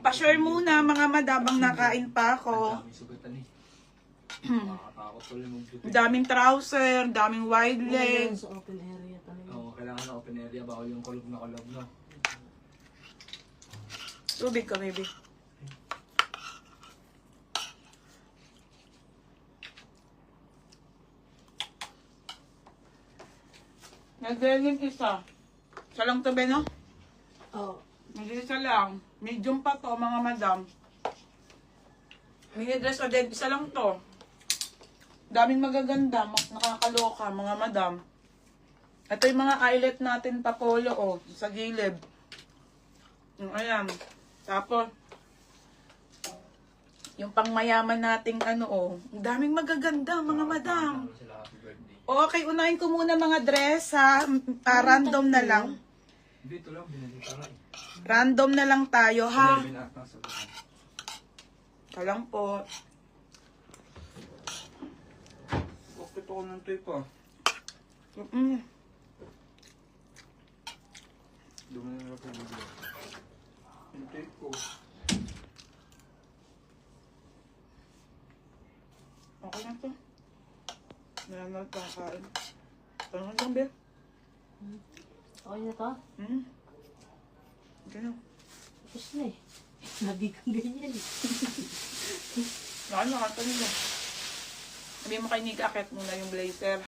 Pa-share muna mga madabang nakain pa ako. Ang daming sugatan eh. Nakakatakot tuloy mag-duty. Daming trouser, daming wide leg. Sa open area talaga. Oo, kailangan na open area. Bawal yung kulog na kulog, no? Tubig ka, baby. Nag-delim isa. Isa lang to, Ben, no? Oo. Hindi isa lang. Medium pa to, mga madam. Mini dress o din, isa lang to. Daming magaganda, nakakaloka, mga madam. Ito yung mga eyelet natin pa polo, oh, sa gilid. Ayan. Tapos, yung pangmayaman nating ano, oh. Ang daming magaganda, mga madam. Ano sila, happy birthday. Okay, unahin ko muna mga dress, ha. Random na lang. Hindi, ito lang. Binalita lang eh. Random na lang tayo, ha. Hindi, binaat ng sagutan. Ito lang po. Bakit ako ng tape ah? Dumi na lang po video. Yung tape ko. Okay na to. Nalang kakain. Tanong lang, Bel. Okay na to? Ganun. Tapos na eh. Sabi kang ganyan eh. Nakatanong lang. Sabi mo kay Nick, akit muna yung blazer.